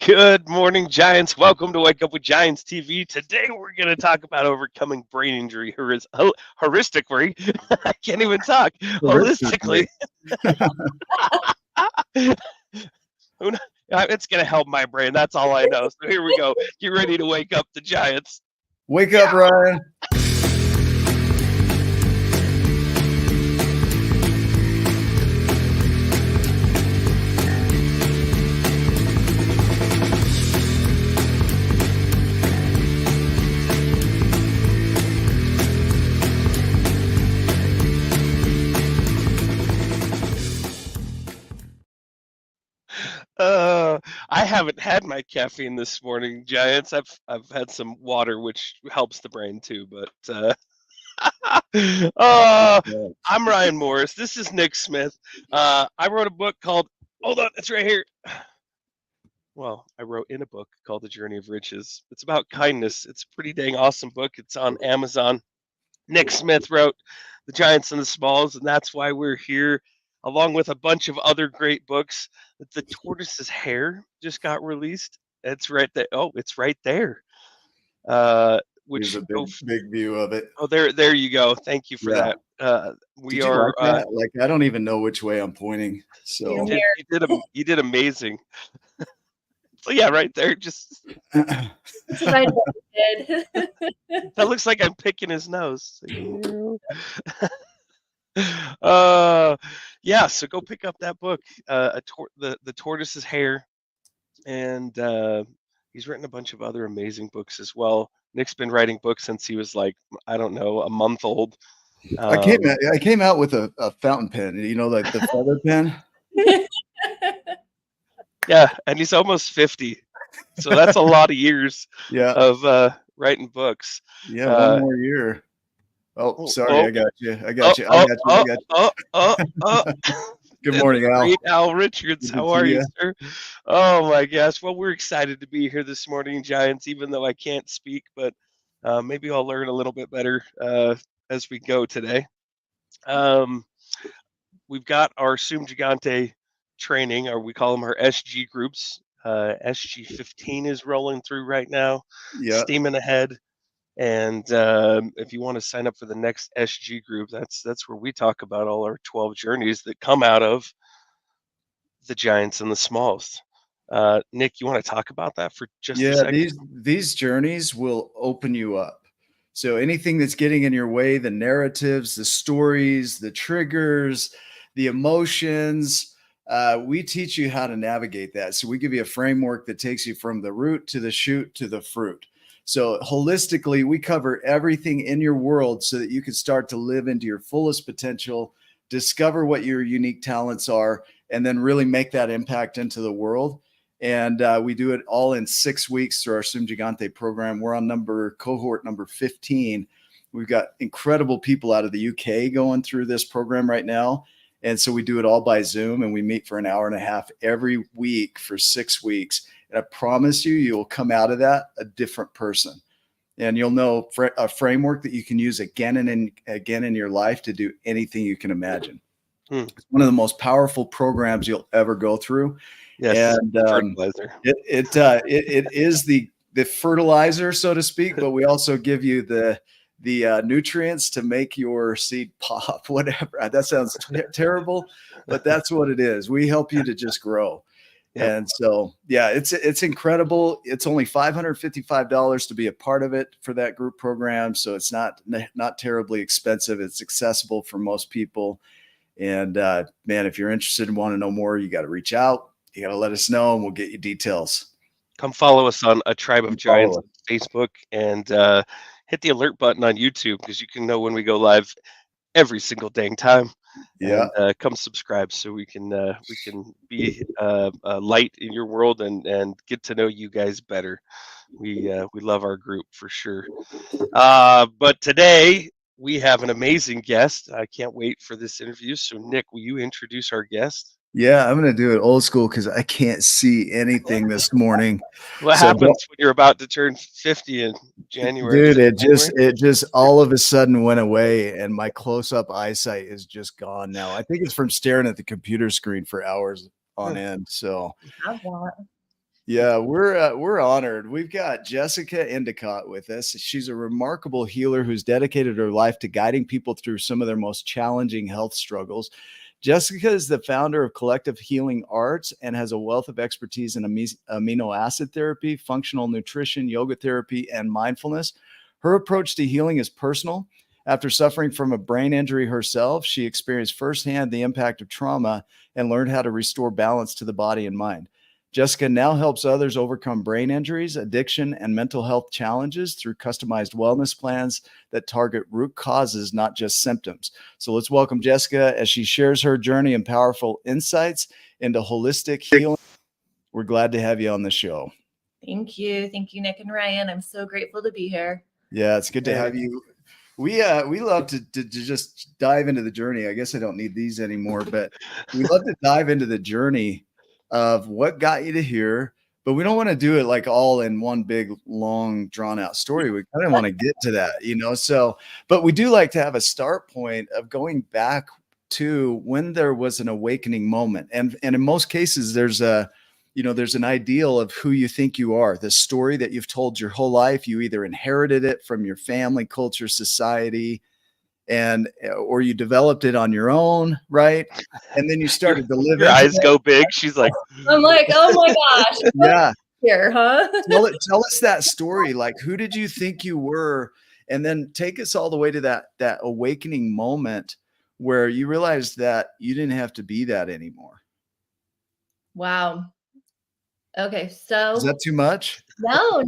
Good morning, Giants. Welcome to Wake Up with Giants TV. Today we're going to talk about overcoming brain injury, heuristically. I can't even talk. Holistically. Holistically. Who kn- It's going to help my brain. That's all I know. So here we go. Get ready to wake up the Giants. Wake up, Ryan. I haven't had my caffeine this morning, Giants. I've had some water, which helps the brain too. But I'm Ryan Morris. This is Nick Smith. I wrote a book called. Hold on, it's right here. Well, I wrote in a book called The Journey of Riches. It's about kindness. It's a pretty dang awesome book. It's on Amazon. Nick Smith wrote The Giants and the Smalls, and that's why we're here, along with a bunch of other great books. The Tortoise's Hair just got released. It's right there. Oh, it's right there. Here's a big view of it. Oh, there you go. Thank you for that. Did you like that? Like, I don't even know which way I'm pointing. So you did amazing. So yeah, right there. Just That's what I did. that looks like I'm picking his nose. Yeah. So go pick up that book, the Tortoise's Hair, and he's written a bunch of other amazing books as well. Nick's been writing books since he was like, I don't know, a month old. I came out with a fountain pen, like the feather pen. Yeah, and he's almost 50, so that's a lot of years of writing books. Yeah, one more year. Oh, sorry, I got you. Good morning, Al. Great Al Richards. How are you, sir? Oh my gosh. Well, we're excited to be here this morning, Giants, even though I can't speak, but maybe I'll learn a little bit better as we go today. We've got our Sum Gigante training, or we call them our SG groups. SG 15 is rolling through right now, steaming ahead. And if you want to sign up for the next SG group, that's where we talk about all our 12 journeys that come out of the Giants and the Smalls. Nick, you want to talk about that for just a second? These journeys will open you up. So anything that's getting in your way, the narratives, the stories, the triggers, the emotions, we teach you how to navigate that. So we give you a framework that takes you from the root to the shoot to the fruit. So holistically, we cover everything in your world so that you can start to live into your fullest potential, discover what your unique talents are, and then really make that impact into the world. And we do it all in 6 weeks through our Sum Gigante program. We're on cohort number 15. We've got incredible people out of the UK going through this program right now. And so we do it all by Zoom, and we meet for an hour and a half every week for 6 weeks. And I promise you will come out of that a different person. And you'll know a framework that you can use again and again in your life to do anything you can imagine. It's one of the most powerful programs you'll ever go through. Yes, and fertilizer. It is the fertilizer, so to speak, but we also give you the nutrients to make your seed pop, whatever. That sounds terrible, but that's what it is. We help you to just grow. Yep. And so, it's incredible. It's only $555 to be a part of it for that group program. So it's not terribly expensive. It's accessible for most people. And man, if you're interested and want to know more, you got to reach out. You got to let us know, and we'll get you details. Come follow us on A Tribe of Giants on Facebook, and hit the alert button on YouTube, because you can know when we go live every single dang time. Yeah. And, come subscribe so we can be a light in your world and get to know you guys better. We love our group for sure. But today we have an amazing guest. I can't wait for this interview. So Nick, will you introduce our guest? Yeah, I'm going to do it old school because I can't see anything this morning. What happens when you're about to turn 50 in January? Dude, it just all of a sudden went away, and my close-up eyesight is just gone now. I think it's from staring at the computer screen for hours on end. So Yeah, we're honored. We've got Jessica Endicott with us. She's a remarkable healer who's dedicated her life to guiding people through some of their most challenging health struggles. Jessica is the founder of Collective Healing Arts and has a wealth of expertise in amino acid therapy, functional nutrition, yoga therapy, and mindfulness. Her approach to healing is personal. After suffering from a brain injury herself, she experienced firsthand the impact of trauma and learned how to restore balance to the body and mind. Jessica now helps others overcome brain injuries, addiction, and mental health challenges through customized wellness plans that target root causes, not just symptoms. So let's welcome Jessica as she shares her journey and powerful insights into holistic healing. We're glad to have you on the show. Thank you. Thank you, Nick and Ryan. I'm so grateful to be here. Yeah, it's good to have you. We love to just dive into the journey. I guess I don't need these anymore, but we love to dive into the journey of what got you to here, but we don't want to do it like all in one big, long, drawn out story. We kind of want to get to that, so, but we do like to have a start point of going back to when there was an awakening moment. And in most cases, there's an ideal of who you think you are, the story that you've told your whole life. You either inherited it from your family, culture, society, or you developed it on your own, right? And then you started to live. Your eyes go big. She's like, I'm like, oh my gosh. Yeah. Here, huh? Tell us that story. Like, who did you think you were? And then take us all the way to that awakening moment where you realized that you didn't have to be that anymore. Wow. Okay, so Is that too much? no.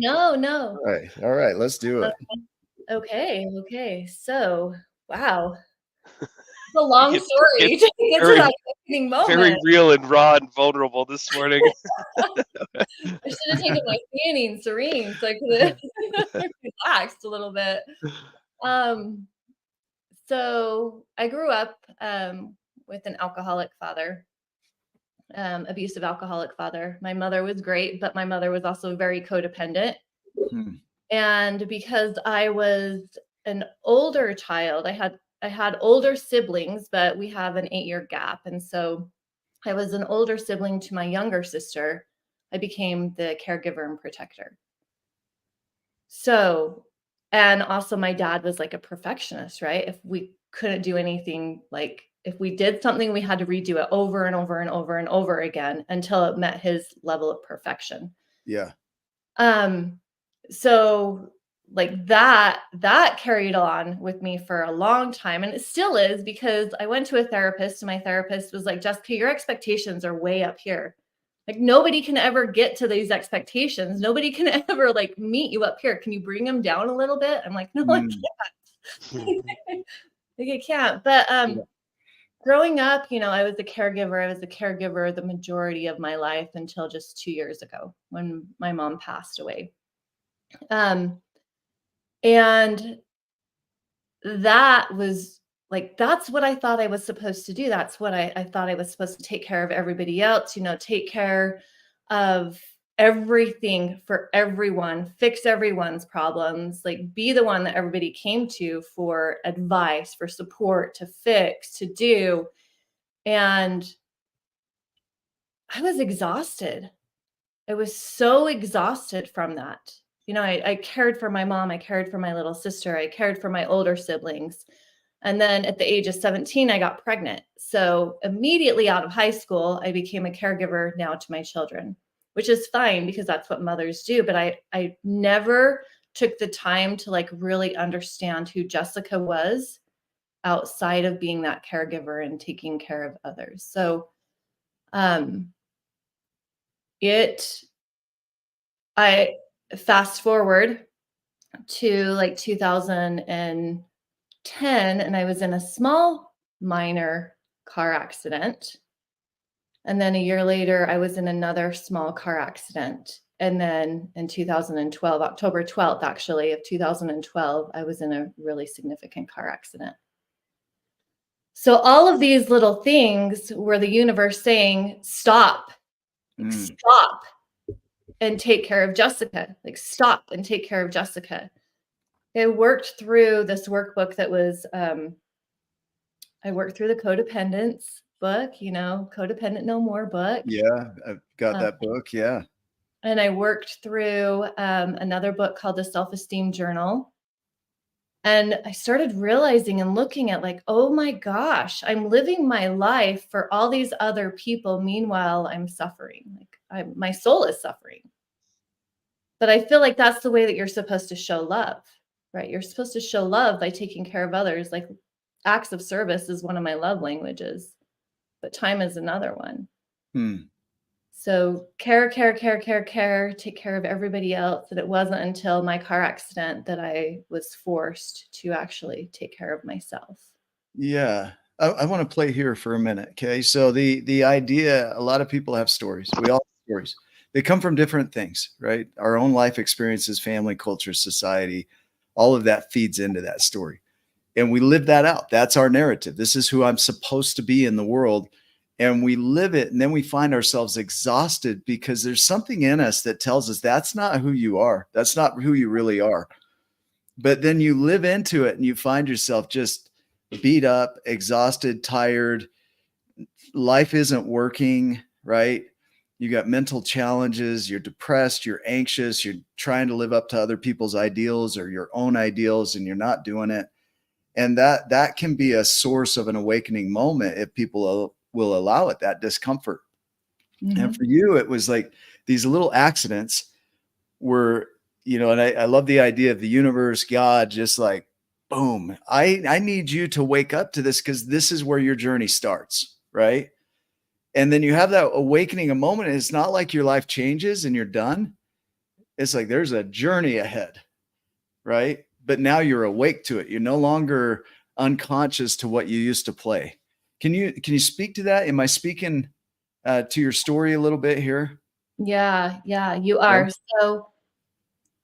All right, let's do it. Okay. So, wow. It's a long story it's to get to that awakening moment. very real and raw and vulnerable this morning. I should have taken my Theanine Serene so I could have relaxed a little bit. So I grew up with an alcoholic father, abusive alcoholic father. My mother was great, but my mother was also very codependent. And because I was an older child, I had older siblings, but we have an 8-year gap. And so I was an older sibling to my younger sister. I became the caregiver and protector. So, and also my dad was like a perfectionist, right? If we couldn't do anything, like if we did something, we had to redo it over and over and over and over again until it met his level of perfection. Yeah. So like that carried on with me for a long time. And it still is, because I went to a therapist and my therapist was like, Jessica, your expectations are way up here. Like nobody can ever get to these expectations. Nobody can ever like meet you up here. Can you bring them down a little bit? I'm like, no, I can't. Like I can't. But growing up, I was a caregiver. I was a caregiver the majority of my life until just 2 years ago when my mom passed away. And that was like, that's what I thought I was supposed to do. That's what I thought I was supposed to take care of everybody else, take care of everything for everyone, fix everyone's problems, like be the one that everybody came to for advice, for support, to fix, to do. And I was exhausted. I was so exhausted from that. I cared for my mom. I cared for my little sister. I cared for my older siblings. And then at the age of 17, I got pregnant. So immediately out of high school, I became a caregiver now to my children, which is fine because that's what mothers do. But I never took the time to like really understand who Jessica was outside of being that caregiver and taking care of others. So I fast forward to like 2010, and I was in a small minor car accident. And then a year later, I was in another small car accident. And then in 2012, October 12th, actually, of 2012, I was in a really significant car accident. So all of these little things were the universe saying, stop, stop and take care of Jessica, like stop and take care of Jessica. I worked through this workbook that was, I worked through the Codependence book, Codependent No More book. Yeah, I've got that book. Yeah. and I worked through another book called The Self-Esteem Journal. And I started realizing and looking at like, oh my gosh, I'm living my life for all these other people. Meanwhile, I'm suffering. Like my soul is suffering. But I feel like that's the way that you're supposed to show love, right? You're supposed to show love by taking care of others. Like acts of service is one of my love languages, but time is another one. Hmm. So care, take care of everybody else. And it wasn't until my car accident that I was forced to actually take care of myself. Yeah. I want to play here for a minute. Okay. So the idea, a lot of people have stories. We all have stories. They come from different things, right? Our own life experiences, family, culture, society, all of that feeds into that story. And we live that out. That's our narrative. This is who I'm supposed to be in the world. And we live it. And then we find ourselves exhausted because there's something in us that tells us that's not who you are. That's not who you really are. But then you live into it and you find yourself just beat up, exhausted, tired. Life isn't working, right? You got mental challenges. You're depressed. You're anxious. You're trying to live up to other people's ideals or your own ideals, and you're not doing it. And that can be a source of an awakening moment if people will allow it, that discomfort. Mm-hmm. And for you, it was like these little accidents were, and I love the idea of the universe, God, just like, boom, I need you to wake up to this because this is where your journey starts, right? And then you have that awakening a moment. And it's not like your life changes and you're done. It's like there's a journey ahead, right? But now you're awake to it. You're no longer unconscious to what you used to play. Can you speak to that? Am I speaking to your story a little bit here? Yeah, you are. So,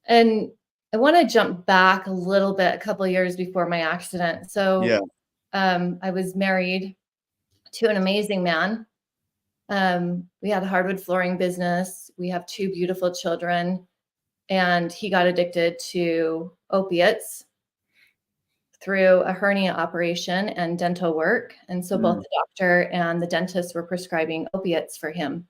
and I want to jump back a little bit, a couple of years before my accident. So, Yeah. I was married to an amazing man. We had a hardwood flooring business. We have 2 beautiful children, and he got addicted to opiates through a hernia operation and dental work. And so both the doctor and the dentist were prescribing opiates for him.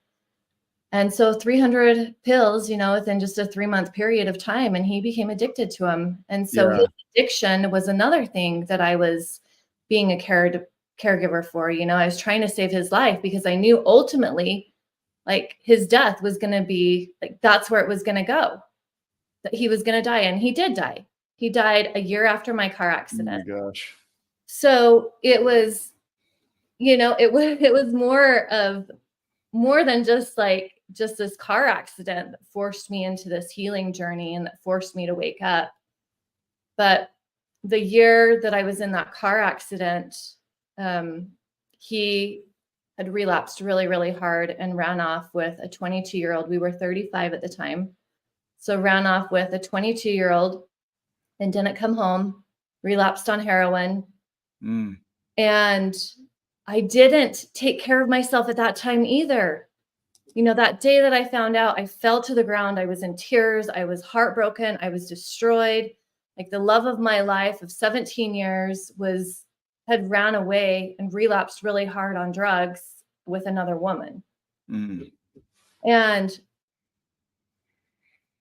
And so 300 pills, within just a 3-month period of time, and he became addicted to them. And so his addiction was another thing that I was being a caregiver for. I was trying to save his life because I knew ultimately, like, his death was going to be like, that's where it was going to go, that he was going to die. And he did die. He died a year after my car accident. Oh my gosh. So it was, it was more than just this car accident that forced me into this healing journey and that forced me to wake up. But the year that I was in that car accident, he had relapsed really, really hard and ran off with a 22-year-old. We were 35 at the time. So ran off with a 22-year-old and didn't come home, relapsed on heroin. And I didn't take care of myself at that time either. That day that I found out, I fell to the ground. I was in tears. I was heartbroken. I was destroyed. Like the love of my life of 17 years had ran away and relapsed really hard on drugs with another woman. And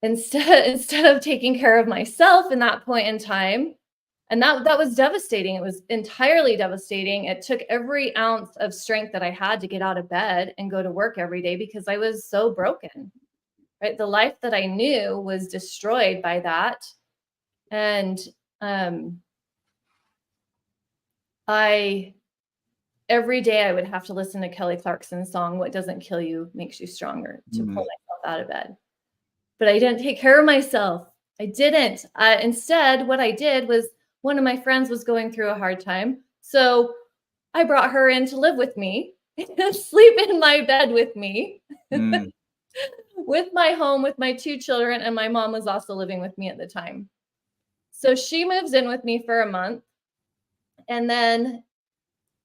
instead of taking care of myself in that point in time, and that was devastating. It was entirely devastating. It took every ounce of strength that I had to get out of bed and go to work every day because I was so broken, right? The life that I knew was destroyed by that. And every day I would have to listen to Kelly Clarkson's song, "What Doesn't Kill You Makes You Stronger," to pull myself out of bed. But I didn't take care of myself. I didn't. Instead, what I did was, one of my friends was going through a hard time. So I brought her in to live with me and sleep in my bed with me, with my home, with my 2 children. And my mom was also living with me at the time. So she moves in with me for a month. And then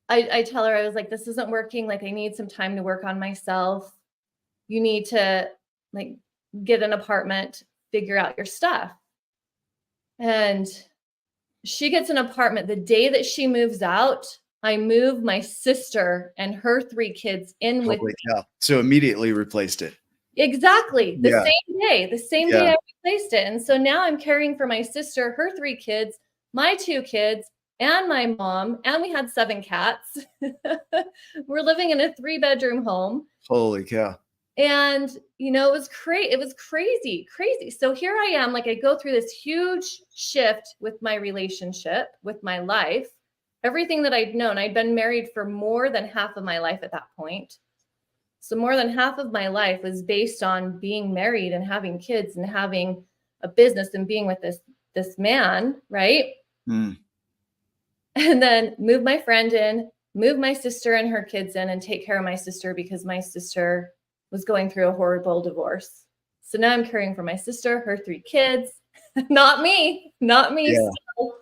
I tell her, I was like, this isn't working. Like, I need some time to work on myself. You need to get an apartment, figure out your stuff. And she gets an apartment. The day that she moves out, I move my sister and her 3 kids in with me. So immediately replaced it. Exactly. The Yeah. same day I replaced it. And so now I'm caring for my sister, her 3 kids, my 2 kids, and my mom, and we had 7 cats. We're living in a 3-bedroom home. Holy cow. And, it was crazy. So here I am, like I go through this huge shift with my relationship, with my life, everything that I'd known. I'd been married for more than half of my life at that point. So more than half of my life was based on being married and having kids and having a business and being with this man, right? Mm. And then move my friend in, move my sister and her kids in, and take care of my sister because my sister was going through a horrible divorce. So now I'm caring for my sister, her 3 kids, not me. Yeah. Still.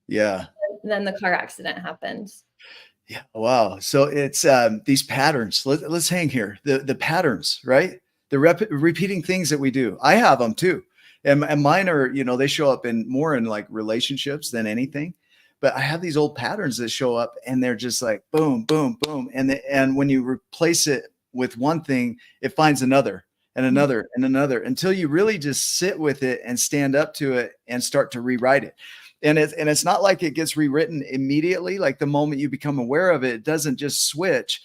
Yeah. And then the car accident happened. Yeah. Wow. So it's these patterns. Let's hang here. The patterns, right? The repeating things that we do. I have them too, and mine are, they show up in more in like relationships than anything. But I have these old patterns that show up, and they're just like boom, boom, boom, and when you replace it with one thing, it finds another and another and another until you really just sit with it and stand up to it and start to rewrite it. And it's not like it gets rewritten immediately. Like the moment you become aware of it, it doesn't just switch,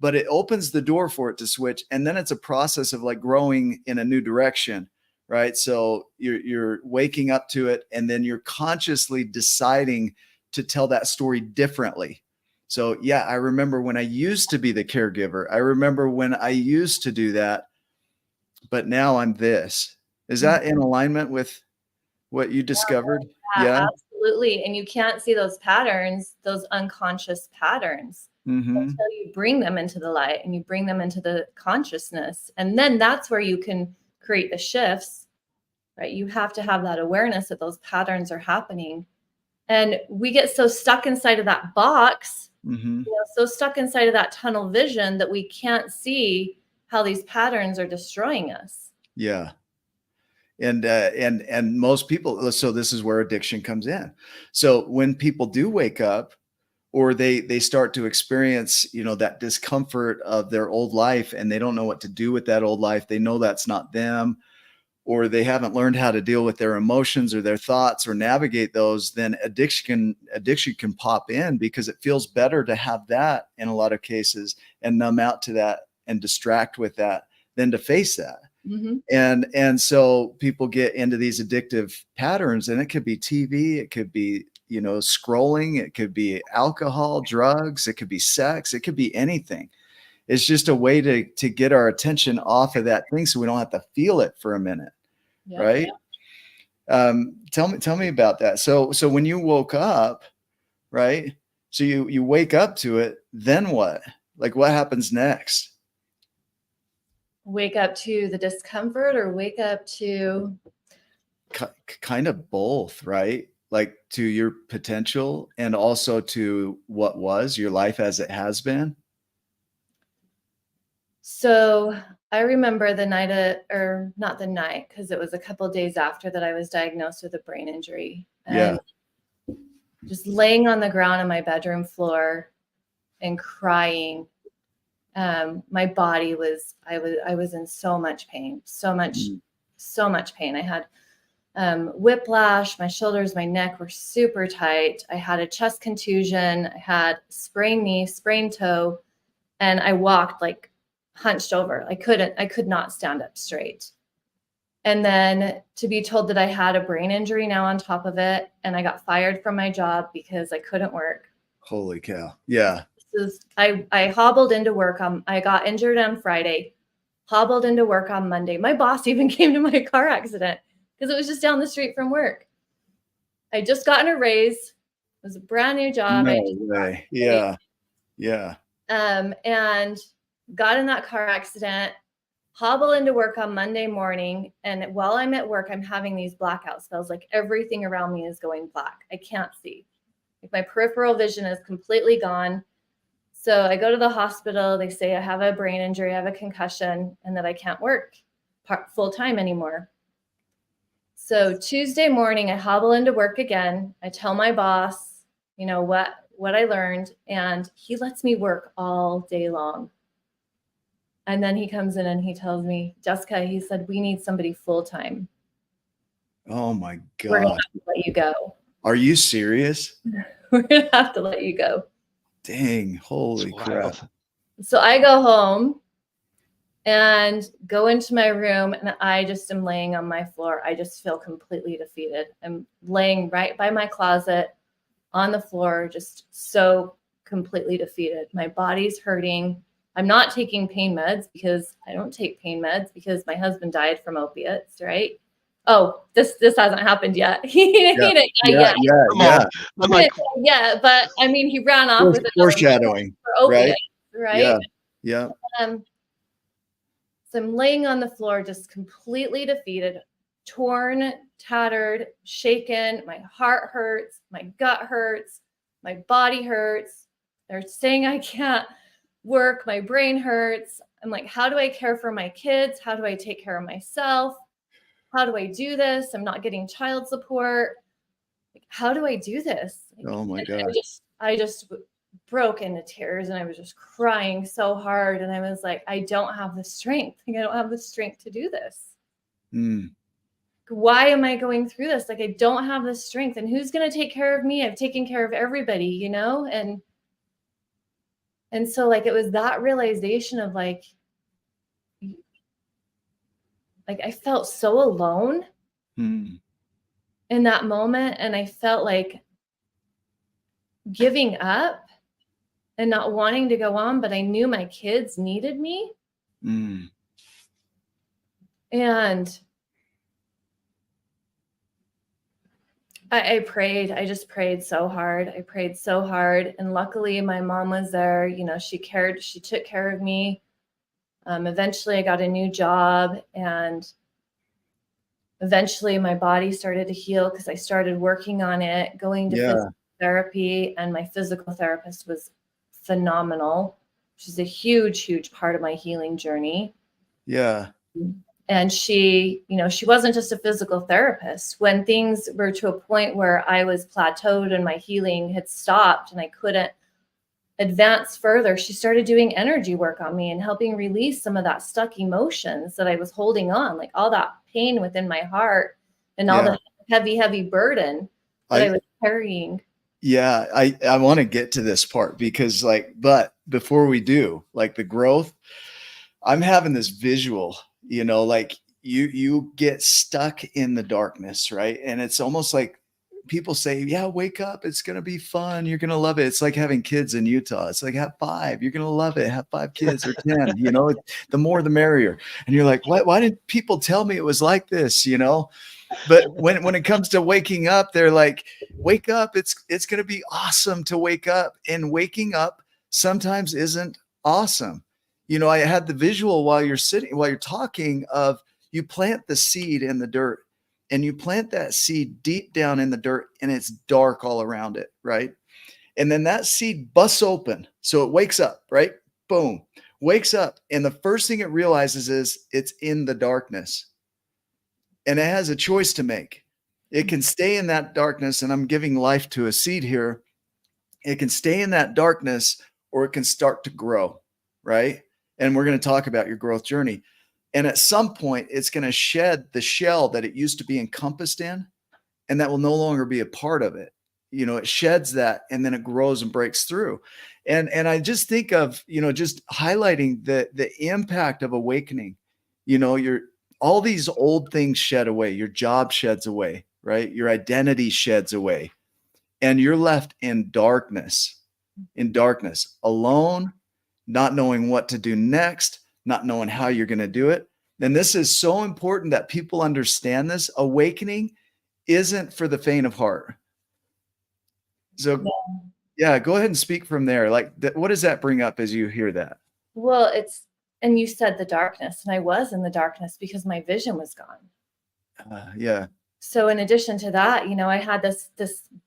but it opens the door for it to switch. And then it's a process of like growing in a new direction, right? So you're waking up to it, and then you're consciously deciding to tell that story differently. So yeah, I remember when I used to be the caregiver. I remember when I used to do that, but now I'm this. Is that in alignment with what you discovered? Yeah, absolutely. And you can't see those patterns, those unconscious patterns, until you bring them into the light and you bring them into the consciousness. And then that's where you can create the shifts, right? You have to have that awareness that those patterns are happening. And we get so stuck inside of that box, so stuck inside of that tunnel vision that we can't see how these patterns are destroying us. Yeah. And most people, so this is where addiction comes in. So when people do wake up, or they start to experience, that discomfort of their old life, and they don't know what to do with that old life, they know that's not them, or they haven't learned how to deal with their emotions or their thoughts or navigate those, then addiction can pop in, because it feels better to have that in a lot of cases and numb out to that and distract with that than to face that. And so people get into these addictive patterns, and it could be TV, it could be, scrolling, it could be alcohol, drugs, it could be sex, it could be anything. It's just a way to get our attention off of that thing so we don't have to feel it for a minute. Yeah, right? Yeah. Tell me about that. So when you woke up, right? So you wake up to it, then what? Like what happens next? Wake up to the discomfort, or wake up to kind of both, right? Like to your potential and also to what was your life as it has been. So I remember the night or not the night, because it was a couple of days after that I was diagnosed with a brain injury. And just laying on the ground on my bedroom floor and crying. My body was, I was in so much pain, so much pain. I had whiplash, my shoulders, my neck were super tight. I had a chest contusion. I had sprained knee, sprained toe, and I walked like hunched over. I could not stand up straight. And then to be told that I had a brain injury now on top of it, and I got fired from my job because I couldn't work. Holy cow. Yeah. I hobbled into work. I got injured on Friday, hobbled into work on Monday. My boss even came to my car accident because it was just down the street from work. I just gotten a raise. It was a brand new job. No way. Yeah. Yeah. And got in that car accident, hobble into work on Monday morning. And while I'm at work, I'm having these blackout spells. Like everything around me is going black. I can't see. Like my peripheral vision is completely gone. So I go to the hospital. They say I have a brain injury, I have a concussion, and that I can't work full time anymore. So Tuesday morning, I hobble into work again. I tell my boss, what I learned, and he lets me work all day long. And then he comes in and he tells me, Jessica, he said, we need somebody full-time. Oh my We're going to God. have to let you go. Are you serious? We're going to have to let you go. Dang. Holy It's crap. wild. So I go home and go into my room, and I just am laying on my floor. I just feel completely defeated. I'm laying right by my closet on the floor, just so completely defeated. My body's hurting. I'm not taking pain meds because I don't take pain meds because my husband died from opiates, right? Oh, this hasn't happened yet. He didn't Yeah, yet. yeah, Come yeah. on. I'm like, Yeah, but I mean, he ran off with another Foreshadowing, for opiates, right? Yeah, yeah. So I'm laying on the floor, just completely defeated, torn, tattered, shaken. My heart hurts. My gut hurts. My body hurts. They're saying I can't work. My brain hurts. I'm like, how do I care for my kids? How do I take care of myself? How do I do this? I'm not getting child support. Like, how do I do this? Like, Oh my God. I just broke into tears, and I was just crying so hard. And I was like, I don't have the strength. Like, I don't have the strength to do this. Mm. Why am I going through this? Like, I don't have the strength. And who's going to take care of me? I've taken care of everybody, you know? And so like, it was that realization of like I felt so alone Mm. in that moment. And I felt like giving up and not wanting to go on, but I knew my kids needed me. Mm. And I prayed. I just prayed so hard. I prayed so hard. And luckily my mom was there. You know, she took care of me. Eventually I got a new job, and eventually my body started to heal because I started working on it, going to physical therapy, and my physical therapist was phenomenal. She's a huge, huge part of my healing journey. Yeah. And she, you know, she wasn't just a physical therapist. When things were to a point where I was plateaued and my healing had stopped and I couldn't advance further, she started doing energy work on me and helping release some of that stuck emotions that I was holding on, like all that pain within my heart and all the heavy, heavy burden that I was carrying. Yeah, I want to get to this part because but before we do, like the growth, I'm having this visual, you know, like you get stuck in the darkness, right? And it's almost like people say, yeah, wake up. It's going to be fun. You're going to love it. It's like having kids in Utah. It's like, have 5, you're going to love it. Have 5 kids or 10, you know, the more, the merrier. And you're like, what? Why didn't people tell me it was like this? You know? But when it comes to waking up, they're like, wake up. It's going to be awesome to wake up. And waking up sometimes isn't awesome. You know, I had the visual while you're talking of you plant the seed in the dirt, and you plant that seed deep down in the dirt, and it's dark all around it, right? And then that seed busts open. So it wakes up, right? Boom, wakes up. And the first thing it realizes is it's in the darkness. And it has a choice to make. It can stay in that darkness, and I'm giving life to a seed here. It can stay in that darkness, or it can start to grow, right? And we're going to talk about your growth journey. And at some point, it's going to shed the shell that it used to be encompassed in, and that will no longer be a part of it. You know, it sheds that, and then it grows and breaks through. And I just think of, you know, just highlighting the impact of awakening. You know, all these old things shed away. Your job sheds away, right? Your identity sheds away, and you're left in darkness, alone, not knowing what to do next, not knowing how you're going to do it. And this is so important that people understand this. Awakening isn't for the faint of heart. So yeah, go ahead and speak from there. Like, what does that bring up as you hear that? Well, and you said the darkness, and I was in the darkness because my vision was gone. Yeah. So in addition to that, you know, I had this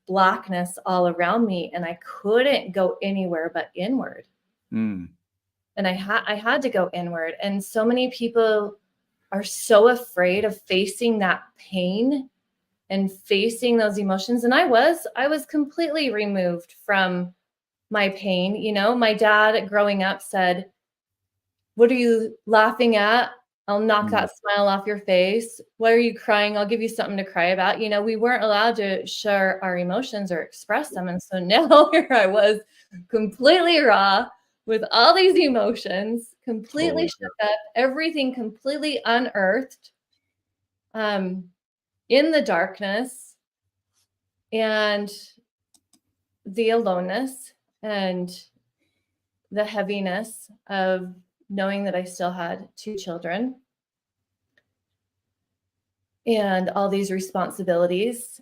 blackness all around me, and I couldn't go anywhere but inward. Mm. And I had to go inward. And so many people are so afraid of facing that pain and facing those emotions. And I was completely removed from my pain. You know, my dad growing up said, What are you laughing at? I'll knock Mm. that smile off your face. Why are you crying? I'll give you something to cry about. You know, we weren't allowed to share our emotions or express them. And so now here I was, completely raw with all these emotions, completely Totally. shook up, everything completely unearthed, in the darkness and the aloneness and the heaviness of knowing that I still had 2 children and all these responsibilities,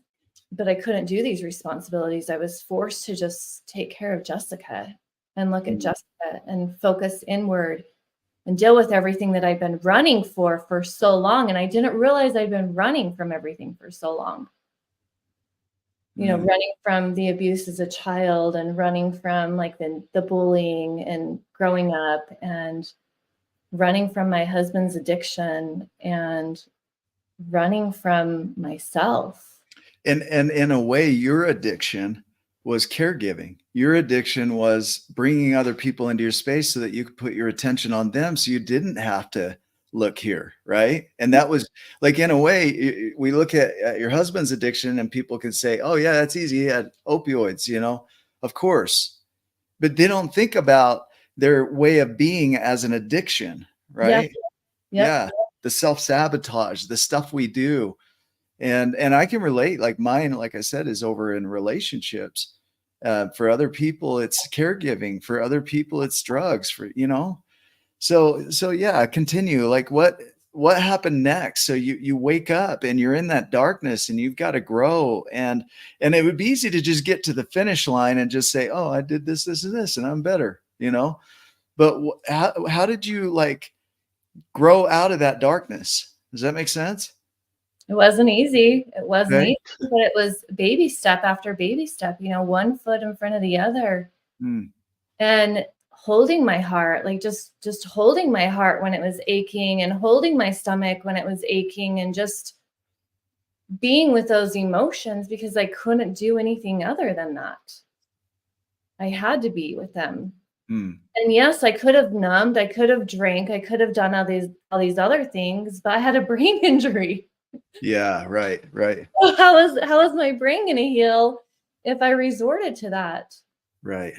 but I couldn't do these responsibilities. I was forced to just take care of Jessica and look at Mm. Jessica and focus inward and deal with everything that I've been running for so long. And I didn't realize I'd been running from everything for so long. You know, Mm. running from the abuse as a child and running from like the bullying and growing up and running from my husband's addiction and running from myself. And in a way, your addiction was caregiving. Your addiction was bringing other people into your space so that you could put your attention on them, so you didn't have to look here, right? And that was like, in a way, we look at your husband's addiction, and people can say, "Oh yeah, that's easy. He had opioids, you know." Of course, but they don't think about their way of being as an addiction, Yeah. right? Yep. Yeah, the self-sabotage, the stuff we do. And I can relate. Like mine, like I said, is over in relationships. For other people, it's caregiving. For other people, it's drugs. For so yeah. Continue. Like what happened next? So you wake up and you're in that darkness and you've got to grow. And it would be easy to just get to the finish line and just say, oh, I did this, this, and this, and I'm better. But how did you like grow out of that darkness? Does that make sense? It wasn't easy. It wasn't Okay. easy, but it was baby step after baby step, you know, one foot in front of the other. Mm. And holding my heart, like just holding my heart when it was aching and holding my stomach when it was aching and just being with those emotions because I couldn't do anything other than that. I had to be with them. Mm. And yes, I could have numbed, I could have drank, I could have done all these other things, but I had a brain injury. Yeah, right, right, How is my brain going to heal if I resorted to that? right.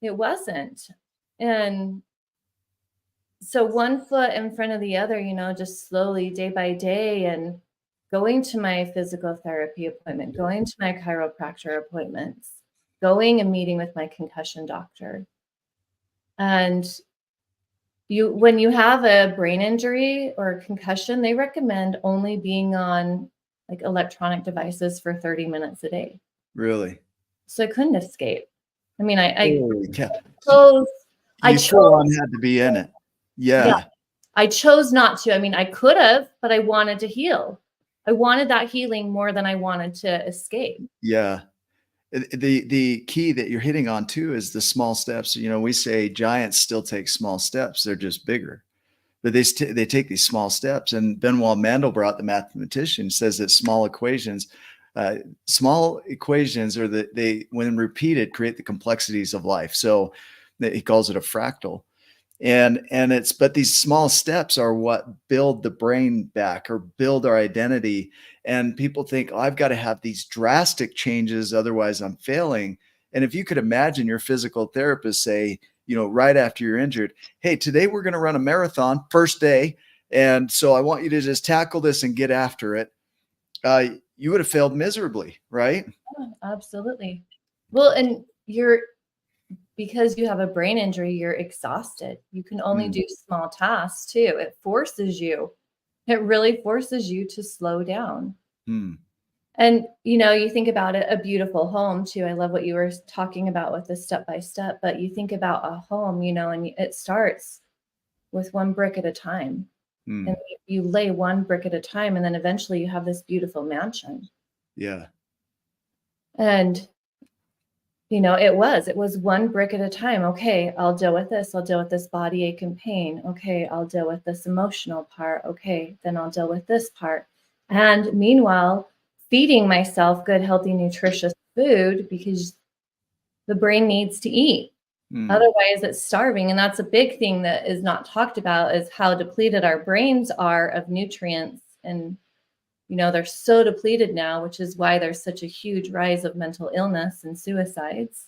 It wasn't. And so one foot in front of the other, you know, just slowly day by day and going to my physical therapy appointment, going to my chiropractor appointments, going and meeting with my concussion doctor. And when you have a brain injury or a concussion, they recommend only being on like electronic devices for 30 minutes a day. Really? So I couldn't escape. I mean, I Holy cow. chose, I You full on chose, had to be in it. yeah, Yeah, I chose not to. I mean, I could have, but I wanted to heal. I wanted that healing more than I wanted to escape. yeah. The key that you're hitting on too is the small steps. We say giants still take small steps. They're just bigger. But they take these small steps. And Benoit Mandelbrot, the mathematician, says that small equations are they when repeated create the complexities of life. So he calls it a fractal. But these small steps are what build the brain back or build our identity. And people think, oh, I've got to have these drastic changes, otherwise I'm failing. And if you could imagine your physical therapist say, right after you're injured, hey, today we're going to run a marathon, first day. And so I want you to just tackle this and get after it. You would have failed miserably, right? Oh, absolutely. Well, and because you have a brain injury, you're exhausted. You can only do small tasks too. It really forces you to slow down. Mm. And, you think about it, a beautiful home too. I love what you were talking about with the step by step, but you think about a home, and it starts with one brick at a time. Mm. And you lay one brick at a time, and then eventually you have this beautiful mansion. Yeah. And it was one brick at a time. Okay, I'll deal with this. I'll deal with this body ache and pain. Okay, I'll deal with this emotional part. Okay, then I'll deal with this part. And meanwhile, feeding myself good, healthy, nutritious food because the brain needs to eat. Mm. Otherwise, it's starving. And that's a big thing that is not talked about, is how depleted our brains are of nutrients. And, they're so depleted now, which is why there's such a huge rise of mental illness and suicides.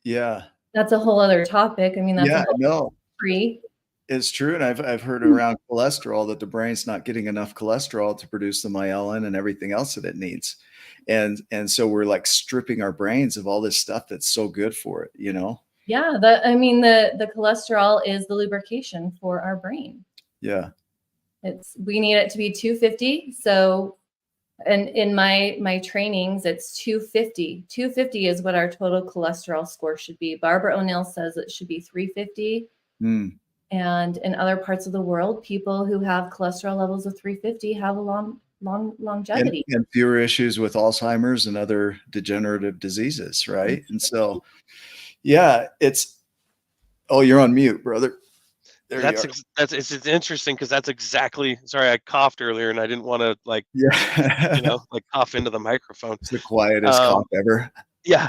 Yeah. That's a whole other topic. I mean, that's a Yeah, whole no, free. it's true. And I've heard around cholesterol that the brain's not getting enough cholesterol to produce the myelin and everything else that it needs. And so we're like stripping our brains of all this stuff that's so good for it, Yeah, the cholesterol is the lubrication for our brain. Yeah. We need it to be 250. So, and in my trainings, it's 250. 250 is what our total cholesterol score should be. Barbara O'Neill says it should be 350. Mm. And in other parts of the world, people who have cholesterol levels of 350 have a long longevity. And fewer issues with Alzheimer's and other degenerative diseases, right? And so, yeah, you're on mute, brother. There you are. It's interesting because that's exactly. Sorry, I coughed earlier and I didn't want to Yeah. cough into the microphone. It's the quietest cough ever. Yeah.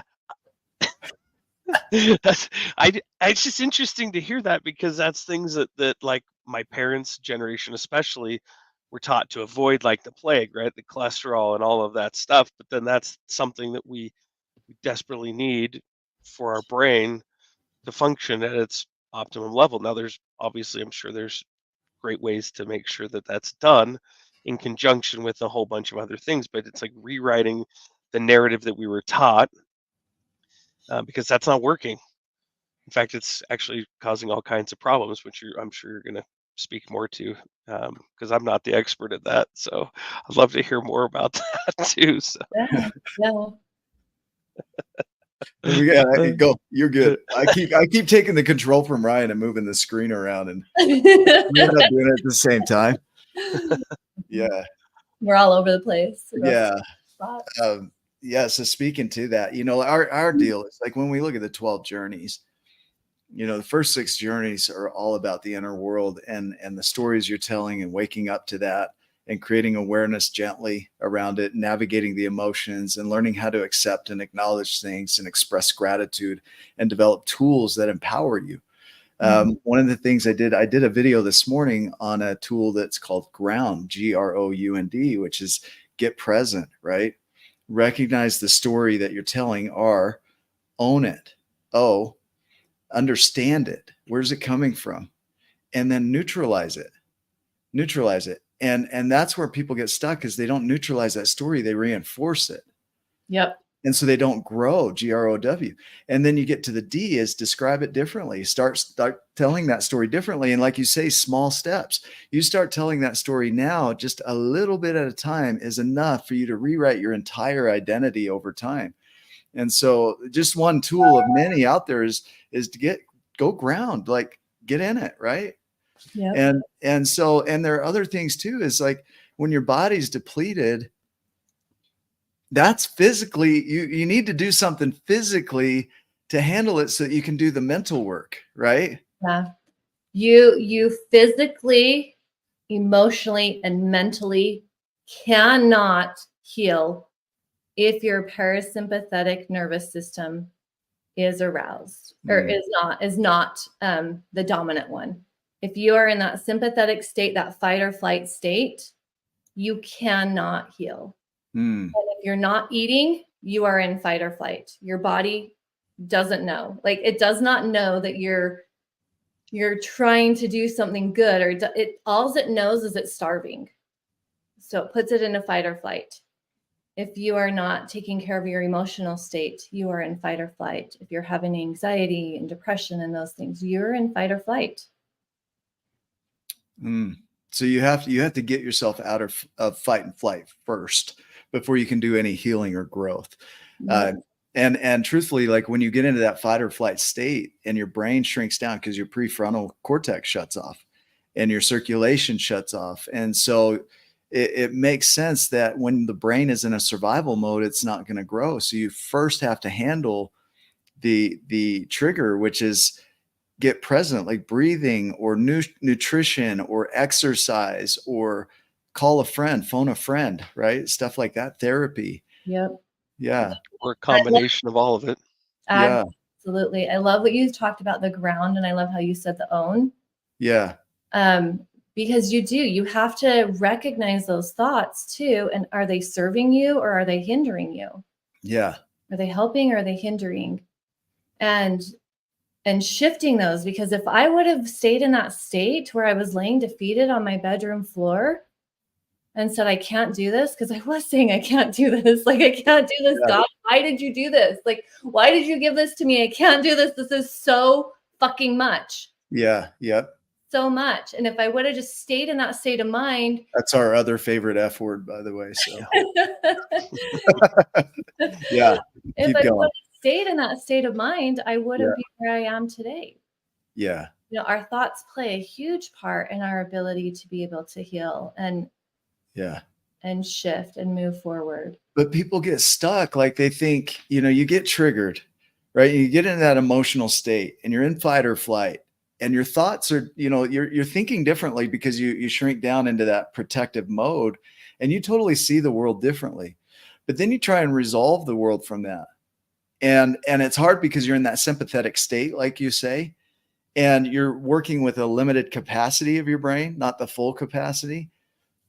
It's just interesting to hear that, because that's things that like my parents' generation especially were taught to avoid, like the plague, right? The cholesterol and all of that stuff. But then that's something that we desperately need for our brain to function at its optimum level. Now, there's obviously, I'm sure there's great ways to make sure that that's done in conjunction with a whole bunch of other things, but it's like rewriting the narrative that we were taught, because that's not working. In fact, it's actually causing all kinds of problems, which I'm sure you're going to speak more to, because I'm not the expert at that. So I'd love to hear more about that too. So. Yeah. Yeah, go. You're good. I keep taking the control from Ryan and moving the screen around, and we're not doing it at the same time. Yeah, we're all over the place. Yeah. Yeah. So speaking to that, our deal is like when we look at the 12 journeys, the first 6 journeys are all about the inner world and the stories you're telling and waking up to that and creating awareness gently around it, navigating the emotions and learning how to accept and acknowledge things and express gratitude and develop tools that empower you. One of the things I did a video this morning on a tool that's called Ground, Ground, which is get present, right? Recognize the story that you're telling, own it. Understand it. Where's it coming from? And then neutralize it. And that's where people get stuck, is they don't neutralize that story. They reinforce it. Yep. And so they don't grow, GROW. And then you get to the D, is describe it differently. Start telling that story differently. And like you say, small steps. You start telling that story now, just a little bit at a time is enough for you to rewrite your entire identity over time. And so just one tool of many out there is to go ground, like get in it, right? Yeah. And there are other things too, is like when your body's depleted, that's physically, you need to do something physically to handle it so that you can do the mental work, right? Yeah. You physically, emotionally, and mentally cannot heal if your parasympathetic nervous system is aroused or is not the dominant one. If you are in that sympathetic state, that fight or flight state, you cannot heal. And if you're not eating, you are in fight or flight. Your body doesn't know. Like, it does not know that you're trying to do something good, or all it knows is it's starving. So it puts it in a fight or flight. If you are not taking care of your emotional state, you are in fight or flight. If you're having anxiety and depression and those things, you're in fight or flight. So you have to get yourself out of fight and flight first before you can do any healing or growth. And truthfully, like when you get into that fight or flight state and your brain shrinks down because your prefrontal cortex shuts off and your circulation shuts off. And so it makes sense that when the brain is in a survival mode, it's not going to grow. So you first have to handle the trigger, which is get present, like breathing or nutrition or exercise or call a friend, phone a friend, right? Stuff like that. Therapy. Yep. Yeah. Or a combination of all of it. Yeah. Absolutely. I love what you talked about the ground, and I love how you said the own. Yeah. Because you have to recognize those thoughts too. And are they serving you or are they hindering you? Yeah. Are they helping or are they hindering? And shifting those, because if I would have stayed in that state where I was laying defeated on my bedroom floor and said, I can't do this, because I was saying, I can't do this. Like, I can't do this, Yeah. God. Why did you do this? Like, why did you give this to me? I can't do this. This is so fucking much. Yeah. Yep. So much. And if I would have just stayed in that state of mind, That's our other favorite F word, by the way. So yeah. if Keep I going. would have stayed in that state of mind, I would have Yeah. been where I am today. Yeah. You know, our thoughts play a huge part in our ability to be able to heal and Yeah. shift and move forward. But people get stuck. Like they think, you get triggered, right? You get into that emotional state and you're in fight or flight, and your thoughts are, you're thinking differently because you shrink down into that protective mode and you totally see the world differently. But then you try and resolve the world from that. And it's hard because you're in that sympathetic state, like you say, and you're working with a limited capacity of your brain, not the full capacity.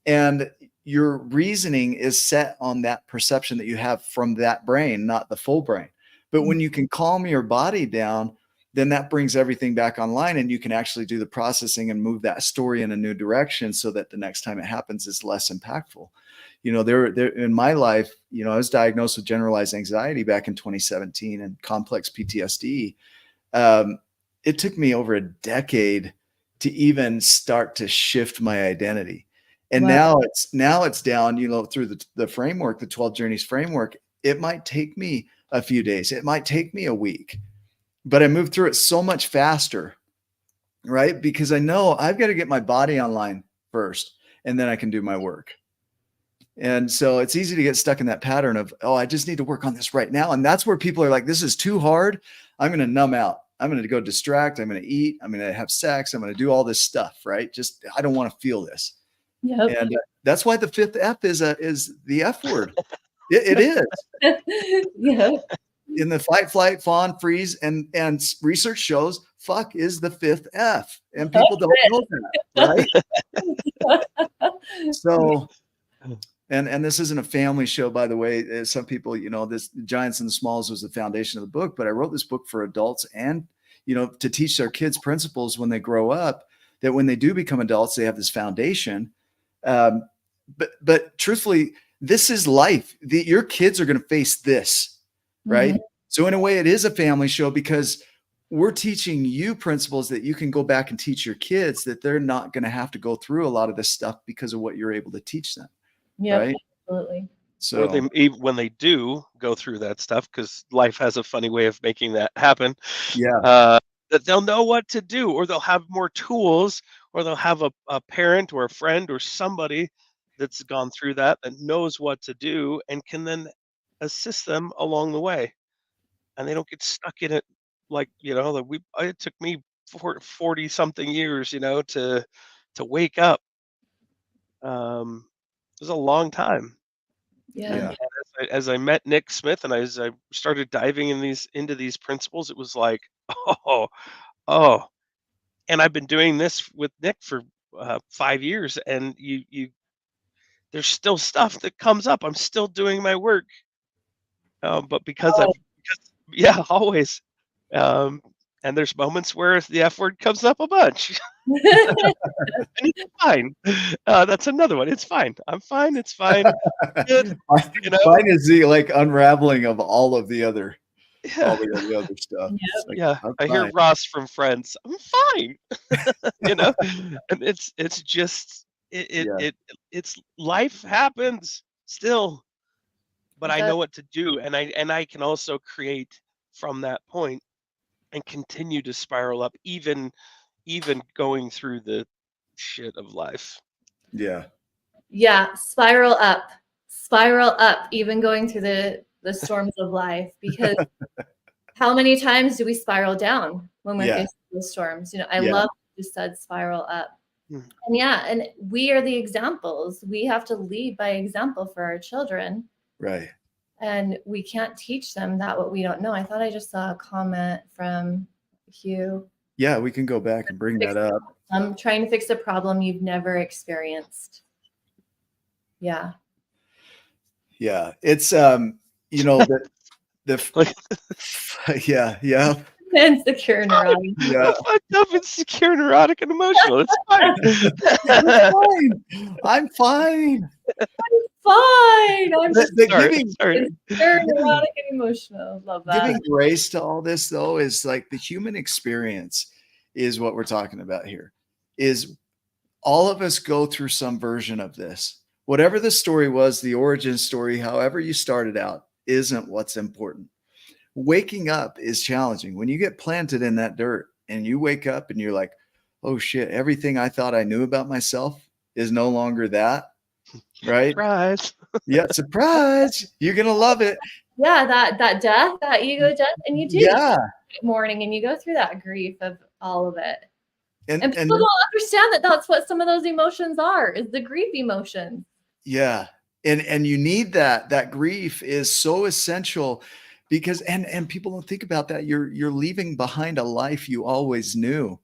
And your reasoning is set on that perception that you have from that brain, not the full brain. But when you can calm your body down, then that brings everything back online and you can actually do the processing and move that story in a new direction so that the next time it happens is less impactful. There in my life, I was diagnosed with generalized anxiety back in 2017 and complex PTSD. It took me over a decade to even start to shift my identity. And Wow. now it's down, through the framework, the 12 Journeys framework. It might take me a few days. It might take me a week, but I move through it so much faster, right? Because I know I've got to get my body online first, and then I can do my work. And so it's easy to get stuck in that pattern of, oh, I just need to work on this right now. And that's where people are like, this is too hard. I'm going to numb out. I'm going to go distract. I'm going to eat. I'm going to have sex. I'm going to do all this stuff, right? Just, I don't want to feel this. Yep. And that's why the fifth F is the F word. It is. Yeah. In the fight, flight, fawn, freeze, and research shows fuck is the fifth F, and people don't know that, right? So, and this isn't a family show, by the way. Some people, this Giants and the Smalls was the foundation of the book, but I wrote this book for adults and, to teach their kids principles when they grow up, that when they do become adults, they have this foundation. But truthfully, this is life. Your kids are going to face this. Right. Mm-hmm. So in a way, it is a family show because we're teaching you principles that you can go back and teach your kids, that they're not going to have to go through a lot of this stuff because of what you're able to teach them. Yeah, right? Absolutely. So when they do go through that stuff, because life has a funny way of making that happen. Yeah. That they'll know what to do, or they'll have more tools, or they'll have a parent or a friend or somebody that's gone through that knows what to do and can then assist them along the way, and they don't get stuck in it. Like, it took me 40 something years, to wake up. It was a long time. Yeah. And as I met Nick Smith and as I started diving into these principles, it was like, oh, and I've been doing this with Nick for 5 years, and there's still stuff that comes up. I'm still doing my work. But because always. And there's moments where the F word comes up a bunch. And it's fine. That's another one. It's fine. I'm fine. It's fine. Good, Mine is the unraveling of all of the other, yeah. all the other stuff. Yeah. I hear Ross from Friends. I'm fine. And it's just it's life happens still. But I know what to do, and I can also create from that point and continue to spiral up, even going through the shit of life. Yeah. Yeah, spiral up, even going through the storms of life, because how many times do we spiral down when we're facing those storms? I love what you said, spiral up. And and we are the examples. We have to lead by example for our children. Right. And we can't teach them that what we don't know. I thought I just saw a comment from Hugh. Yeah, we can go back and bring that up. I'm trying to fix a problem you've never experienced. Yeah. Yeah, it's you know, Like, yeah. Insecure neurotic. Yeah. fucked up, insecure, neurotic, and emotional. It's fine. I'm fine. I'm fine. Fine. I'm just Sorry. insecure, neurotic, and emotional. Love that. Giving grace to all this, though, is like the human experience is what we're talking about here. Is all of us go through some version of this. Whatever the story was, the origin story, however you started out, isn't what's important. Waking up is challenging. When you get planted in that dirt and you wake up and you're like, oh shit, everything I thought I knew about myself is no longer that. Right? Surprise. Yeah, surprise. You're gonna love it. Yeah, that death, that ego death, and you do Yeah. mourning, and you go through that grief of all of it. And people don't understand that that's what some of those emotions are, is the grief emotions. yeah. And you need that grief is so essential because and people don't think about that. You're leaving behind a life you always knew.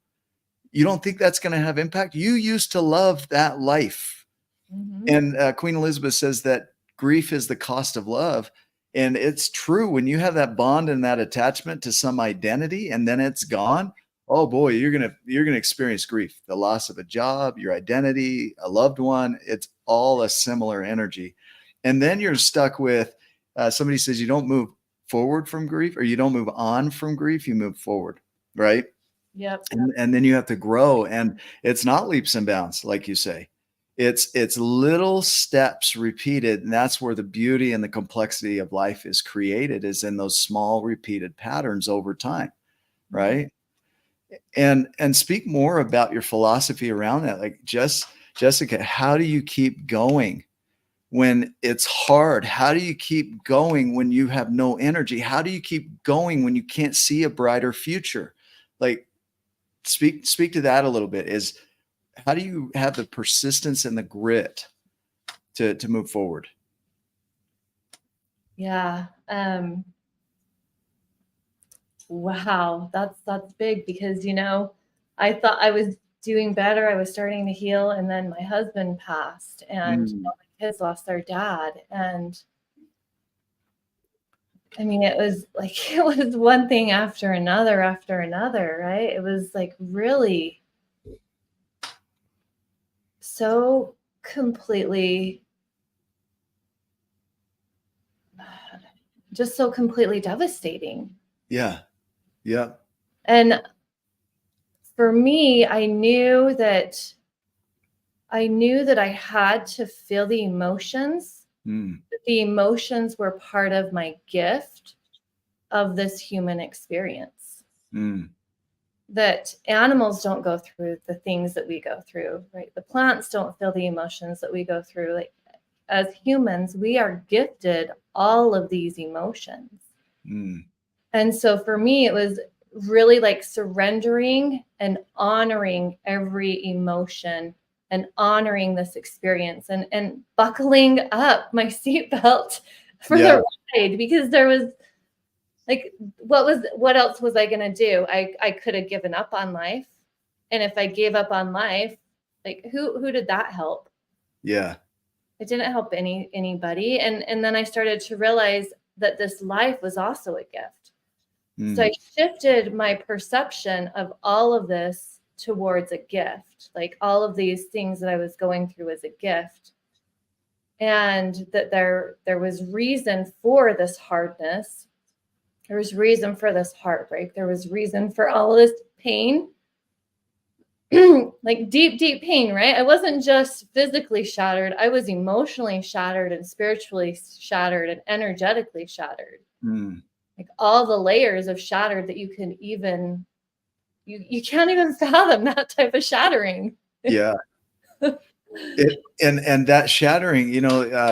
You don't think that's going to have impact. You used to love that life. Mm-hmm. And Queen Elizabeth says that grief is the cost of love. And it's true. When you have that bond and that attachment to some identity and then it's gone, oh boy, you're gonna experience grief. The loss of a job, your identity, a loved one. It's all a similar energy. And then you're stuck with somebody says you don't move forward from grief, or you don't move on from grief, you move forward, right? Yep. And then you have to grow, and it's not leaps and bounds, like you say. It's little steps repeated, and that's where the beauty and the complexity of life is created, is in those small repeated patterns over time, right? And speak more about your philosophy around that. Like, Jessica, how do you keep going when it's hard? How do you keep going when you have no energy? How do you keep going when you can't see a brighter future? Like, speak to that a little bit. Is how do you have the persistence and the grit to move forward? Yeah. Wow, that's big, because I thought I was doing better. I was starting to heal, and then my husband passed, and my kids lost their dad. And I mean, it was one thing after another, right? It was like really so completely devastating. Yeah. Yeah. And for me, I knew that I had to feel the emotions. The emotions were part of my gift of this human experience. That animals don't go through the things that we go through, right? The plants don't feel the emotions that we go through. Like, as humans, we are gifted all of these emotions. And so for me, it was really like surrendering and honoring every emotion and honoring this experience, and buckling up my seatbelt for the ride, because there was like, what else was I going to do? I could have given up on life. And if I gave up on life, like who did that help? Yeah. It didn't help anybody. And then I started to realize that this life was also a gift. So I shifted my perception of all of this towards a gift, like all of these things that I was going through as a gift. And that there was reason for this hardness. There was reason for this heartbreak. There was reason for all of this pain, like deep, deep pain, right? I wasn't just physically shattered. I was emotionally shattered and spiritually shattered and energetically shattered. Like all the layers of shattered that you can even, you can't even fathom that type of shattering. Yeah. And that shattering,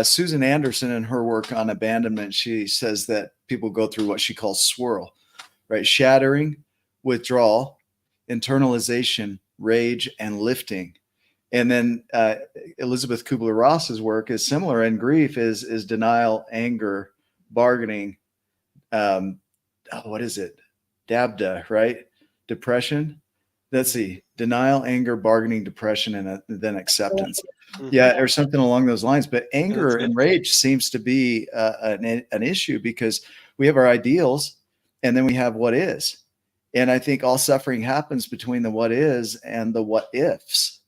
Susan Anderson, in her work on abandonment, she says that people go through what she calls swirl, right? Shattering, withdrawal, internalization, rage, and lifting. And then Elizabeth Kubler-Ross's work is similar in grief, is denial, anger, bargaining, what is it? DABDA, right? Depression. Let's see, denial, anger, bargaining, depression, and then acceptance. Mhm. Yeah, or something along those lines. But that's anger it. and rage seems to be an issue because we have our ideals and then we have what is. And I think all suffering happens between the what is and the what ifs.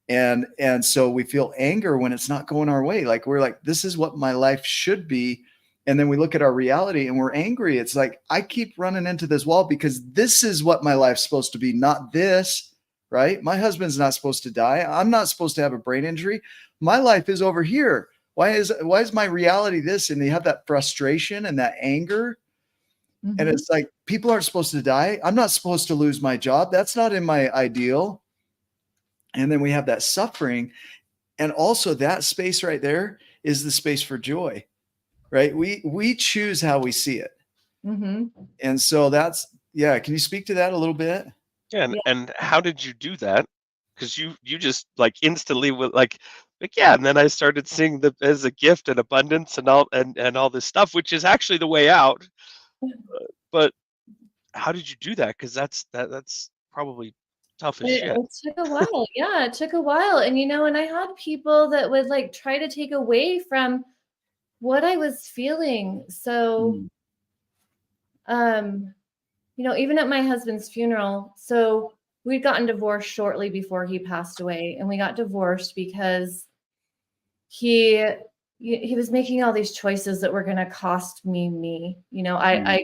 And so we feel anger when it's not going our way. Like we're like, this is what my life should be. And then we look at our reality and we're angry. It's like, I keep running into this wall because this is what my life's supposed to be, not this, right? My husband's not supposed to die. I'm not supposed to have a brain injury. My life is over here. Why is my reality this? And you have that frustration and that anger. And Mhm. it's like, people aren't supposed to die. I'm not supposed to lose my job. That's not in my ideal. And then we have that suffering. And also that space right there is the space for joy, right? We choose how we see it. Mhm. And so that's, yeah. Can you speak to that a little bit? Yeah, Yeah. and how did you do that? Because you just like instantly with like yeah, and then I started seeing the as a gift and abundance and all this stuff, which is actually the way out. But how did you do that? Because that's probably tough as shit. It took a while. Yeah, it took a while. And and I had people that would like try to take away from what I was feeling. So, Mm, um, even at my husband's funeral, so we'd gotten divorced shortly before he passed away, and we got divorced because he he was making all these choices that were going to cost me. mm,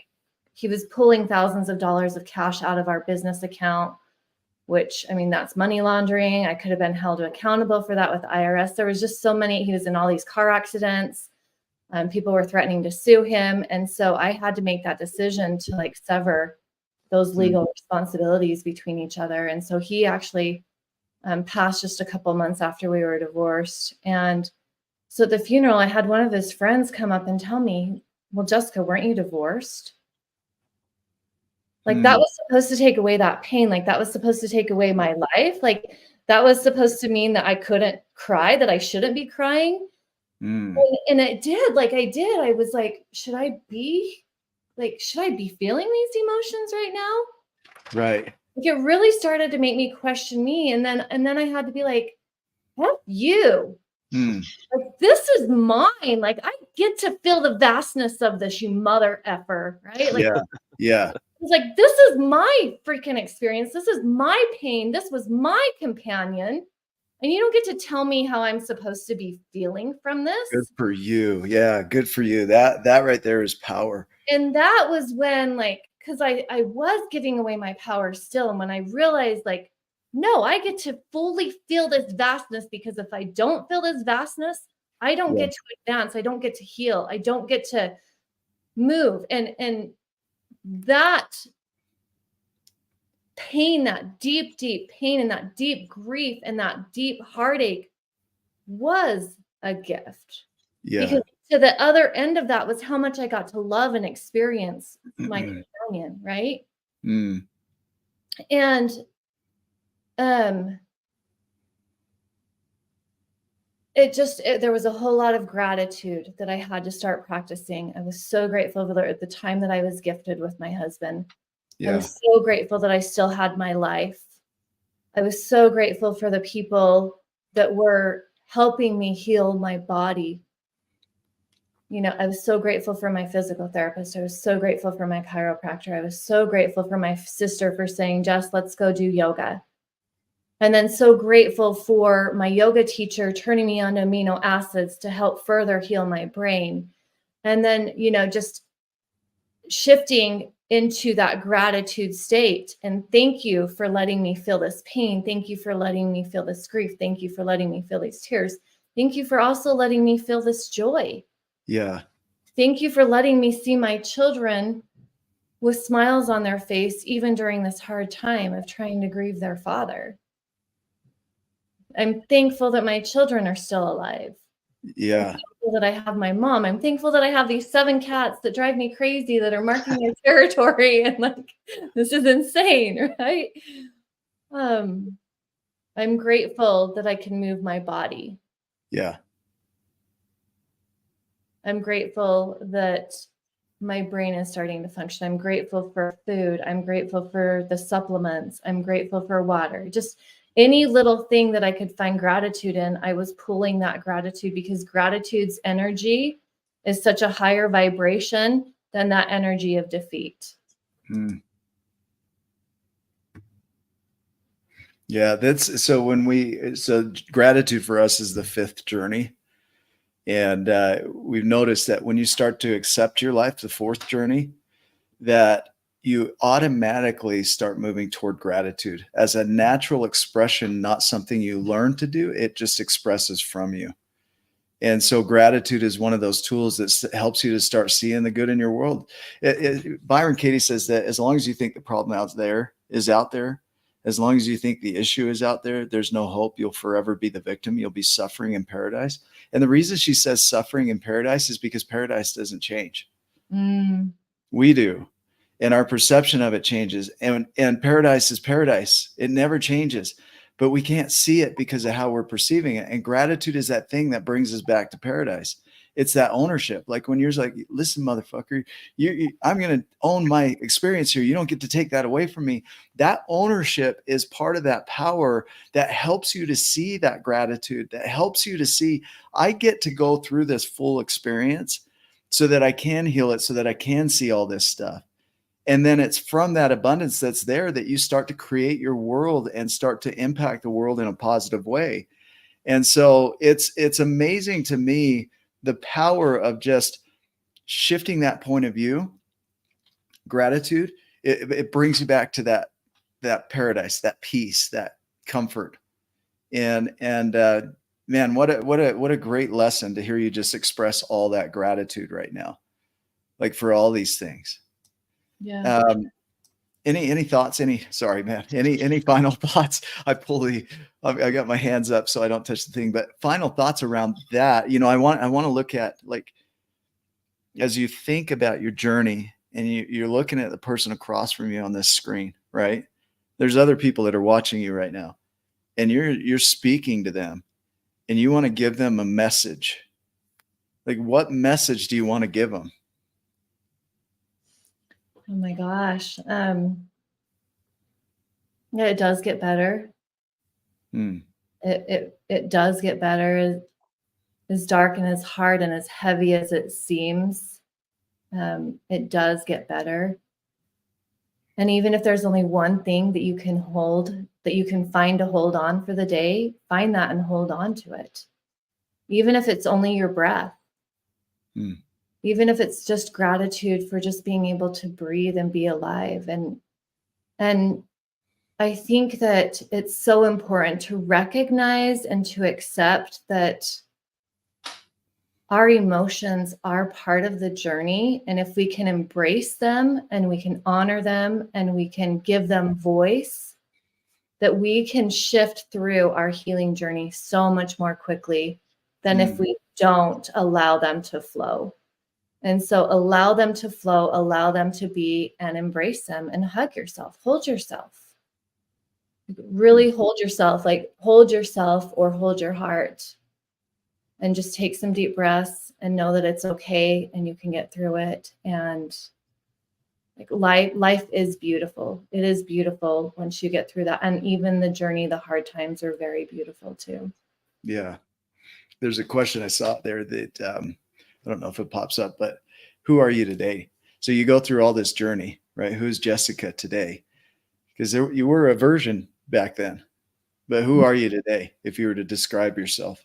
He was pulling thousands of dollars of cash out of our business account, which, I mean, that's money laundering. I could have been held accountable for that with the IRS. There was just so many. He was in all these car accidents. People were threatening to sue him. And so I had to make that decision to like sever those mm, legal responsibilities between each other. And so he actually passed just a couple months after we were divorced. And so at the funeral, I had one of his friends come up and tell me, well, Jessica, weren't you divorced? Like that mm, was supposed to take away that pain. Like that was supposed to take away my life. Like that was supposed to mean that I couldn't cry, that I shouldn't be crying. mm. And it did. Like I did. I was like, should I be feeling these emotions right now? Right. Like it really started to make me question me. And then I had to be like, F you. Mm, Like this is mine. Like I get to feel the vastness of this, you mother effer, right? Like yeah. Yeah. it's like, this is my freaking experience. This is my pain. This was my companion. And you don't get to tell me how I'm supposed to be feeling from this. Good for you. Yeah. Good for you. That right there is power. And that was when, like, because I was giving away my power still. And when I realized, like, no, I get to fully feel this vastness, because if I don't feel this vastness, I don't Yeah. get to advance. I don't get to heal. I don't get to move. And that pain, that deep, deep pain, and that deep grief, and that deep heartache was a gift. Yeah. Because to the other end of that was how much I got to love and experience my companion, right? Mm, And there was a whole lot of gratitude that I had to start practicing. I was so grateful for the time that I was gifted with my husband. I yeah. was so grateful that I still had my life. I was so grateful for the people that were helping me heal my body. I was so grateful for my physical therapist. I was so grateful for my chiropractor. I was so grateful for my sister for saying, Jess, let's go do yoga. And then so grateful for my yoga teacher turning me on amino acids to help further heal my brain. And then, just shifting into that gratitude state. And thank you for letting me feel this pain. Thank you for letting me feel this grief. Thank you for letting me feel these tears. Thank you for also letting me feel this joy. Yeah. Thank you for letting me see my children with smiles on their face, even during this hard time of trying to grieve their father. I'm thankful that my children are still alive. Yeah. I'm thankful that I have my mom. I'm thankful that I have these 7 cats that drive me crazy, that are marking my territory, and like, this is insane, right? I'm grateful that I can move my body. Yeah. I'm grateful that my brain is starting to function. I'm grateful for food. I'm grateful for the supplements. I'm grateful for water. Just any little thing that I could find gratitude in, I was pulling that gratitude, because gratitude's energy is such a higher vibration than that energy of defeat. Mm. Yeah, that's so so gratitude for us is the fifth journey. And we've noticed that when you start to accept your life, the fourth journey, that you automatically start moving toward gratitude as a natural expression, not something you learn to do. It just expresses from you. And so gratitude is one of those tools that helps you to start seeing the good in your world. Byron Katie says that as long as you think the problem is out there, as long as you think the issue is out there, there's no hope. You'll forever be the victim. You'll be suffering in paradise. And the reason she says suffering in paradise is because paradise doesn't change. Mm. We do. And our perception of it changes. And paradise is paradise. It never changes. But we can't see it because of how we're perceiving it. And gratitude is that thing that brings us back to paradise. It's that ownership. Like when you're like, listen, motherfucker, I'm going to own my experience here. You don't get to take that away from me. That ownership is part of that power that helps you to see that gratitude, that helps you to see, I get to go through this full experience so that I can heal it, so that I can see all this stuff. And then it's from that abundance that's there that you start to create your world and start to impact the world in a positive way. And so it's amazing to me, the power of just shifting that point of view. Gratitude, it brings you back to that paradise, that peace, that comfort. And man, what a great lesson to hear you just express all that gratitude right now, like for all these things. Yeah. Any thoughts? Sorry, man. Any final thoughts? I got my hands up so I don't touch the thing, but final thoughts around that. I want to look at, like, as you think about your journey and you're looking at the person across from you on this screen, right? There's other people that are watching you right now, and you're speaking to them, and you want to give them a message. Like, what message do you want to give them? Oh my gosh. Yeah, it does get better. It does get better. As dark and as hard and as heavy as it seems, it does get better. And even if there's only one thing that you can find to hold on for the day, find that and hold on to it. Even if it's only your breath. Even if it's just gratitude for just being able to breathe and be alive. And I think that it's so important to recognize and to accept that our emotions are part of the journey. And if we can embrace them and we can honor them and we can give them voice, that we can shift through our healing journey so much more quickly than if we don't allow them to flow. And so allow them to flow, allow them to be, and embrace them, and hug yourself, hold yourself. Really hold yourself, like hold yourself or hold your heart, and just take some deep breaths and know that it's okay and you can get through it. And like life is beautiful. It is beautiful once you get through that. And even the journey, the hard times are very beautiful too. Yeah. There's a question I saw there that I don't know if it pops up, but who are you today? So you go through all this journey, right? Who's Jessica today? Because you were a version back then, but who are you today if you were to describe yourself?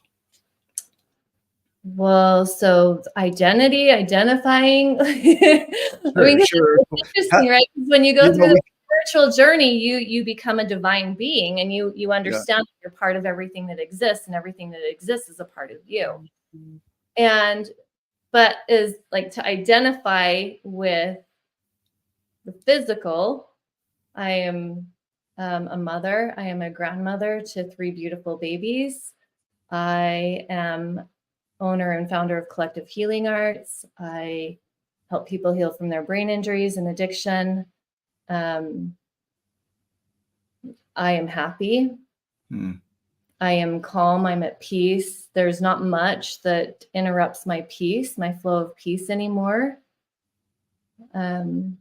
Well, so identifying. Sure, It's interesting, right? Because when you go through the spiritual journey, you become a divine being, and you understand that you're part of everything that exists, and everything that exists is a part of you. But is like to identify with the physical. I am a mother. I am a grandmother to 3 beautiful babies. I am owner and founder of Collective Healing Arts. I help people heal from their brain injuries and addiction. I am happy. I am calm. I'm at peace. There's not much that interrupts my peace, my flow of peace anymore. I'm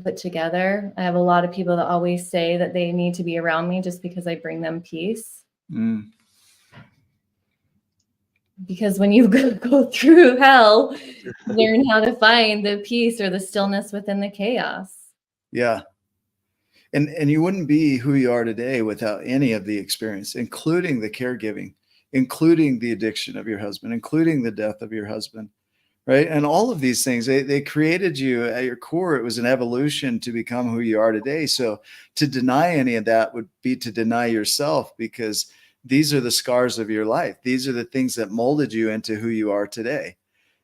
put together. I have a lot of people that always say that they need to be around me just because I bring them peace. Mm. Because when you go through hell, you learn how to find the peace or the stillness within the chaos. Yeah. And you wouldn't be who you are today without any of the experience, including the caregiving, including the addiction of your husband, including the death of your husband, right? And all of these things, they created you at your core. It was an evolution to become who you are today. So to deny any of that would be to deny yourself, because these are the scars of your life. These are the things that molded you into who you are today.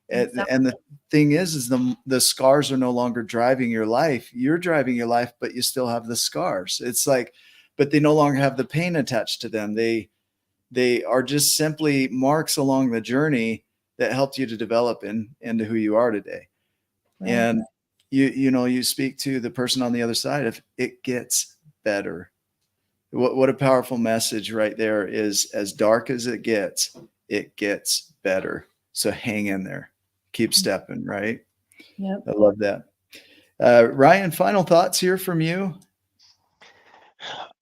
Exactly. And the thing is the scars are no longer driving your life. You're driving your life, but you still have the scars. It's like, but they no longer have the pain attached to them. They are just simply marks along the journey that helped you to develop into who you are today. Right. And you speak to the person on the other side of it gets better. What a powerful message right there is. As dark as it gets better. So hang in there, keep stepping, right? Yep. I love that. Ryan, final thoughts here from you?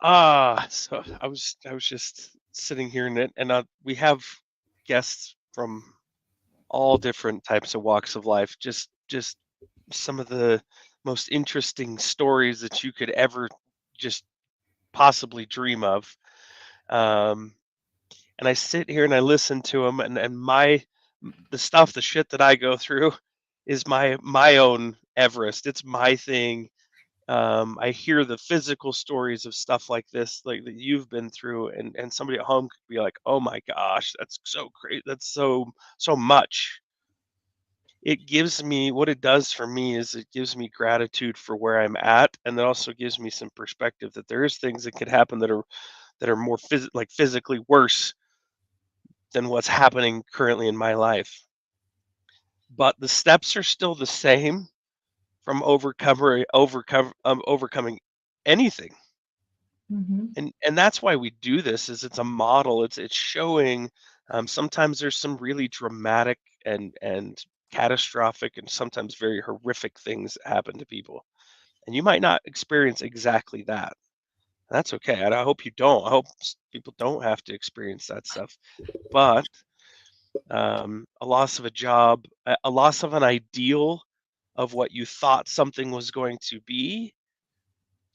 So I was just sitting here and we have guests from all different types of walks of life. Just some of the most interesting stories that you could ever just possibly dream of. And I sit here and I listen to them, and the shit that I go through is my own Everest. It's my thing. I hear the physical stories of stuff like this, like that you've been through, and somebody at home could be like, "Oh my gosh, that's so great. That's so much." It gives me what it does for me is it gives me gratitude for where I'm at, and it also gives me some perspective that there is things that could happen that are more physically worse than what's happening currently in my life. But the steps are still the same from overcoming anything. Mm-hmm. And that's why we do this. Is it's a model. It's showing. Sometimes there's some really dramatic and catastrophic and sometimes very horrific things that happen to people, and you might not experience exactly that. That's okay. And I hope you don't. I hope people don't have to experience that stuff. But a loss of a job, a loss of an ideal of what you thought something was going to be,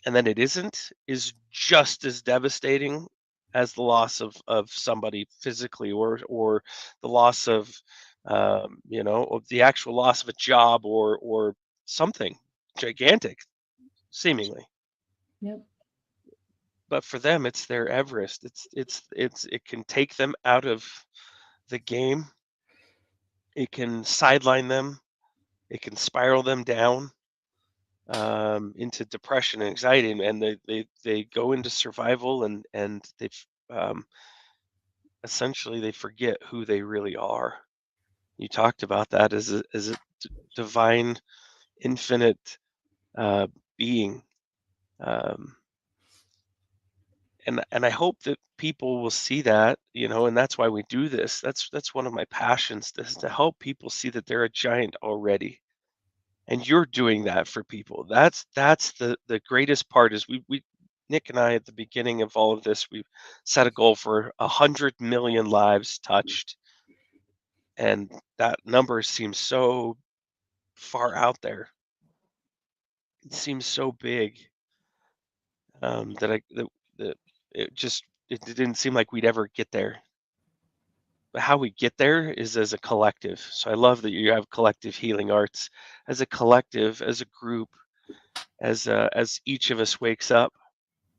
and then it isn't, is just as devastating as the loss of somebody physically, or the loss of of the actual loss of a job, or something gigantic, seemingly. Yep. But for them, it's their Everest. It can take them out of the game. It can sideline them. It can spiral them down into depression and anxiety, and they go into survival, and um, essentially they forget who they really are. You talked about that as a divine, infinite uh, being, um, and I hope that people will see that, and that's why we do this. That's one of my passions, is to help people see that they're a giant already. And you're doing that for people. That's the greatest part. Is we Nick and I, at the beginning of all of this, we set a goal for 100 million lives touched, and that number seems so far out there. It seems so big, that that it didn't seem like we'd ever get there. But how we get there is as a collective. So I love that you have Collective Healing Arts as a collective, as a group, as each of us wakes up.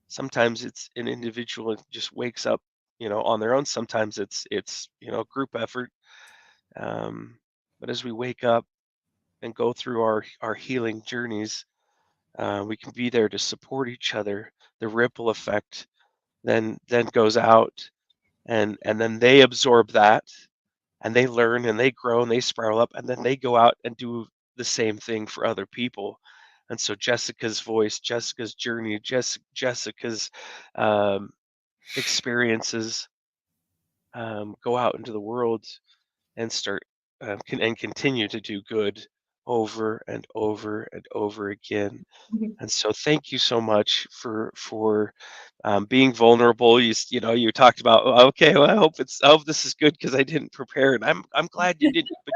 Sometimes it's an individual that just wakes up, on their own. Sometimes it's group effort. Um, but as we wake up and go through our healing journeys, we can be there to support each other. The ripple effect then goes out, and then they absorb that, and they learn and they grow and they spiral up, and then they go out and do the same thing for other people. And so Jessica's voice, Jessica's journey, Jessica's um, experiences, go out into the world and start and continue to do good over and over and over again. Mhm. And so, thank you so much for being vulnerable. You know, you talked about, "Oh, okay, well, I hope this is good because I didn't prepare," and I'm glad you didn't, but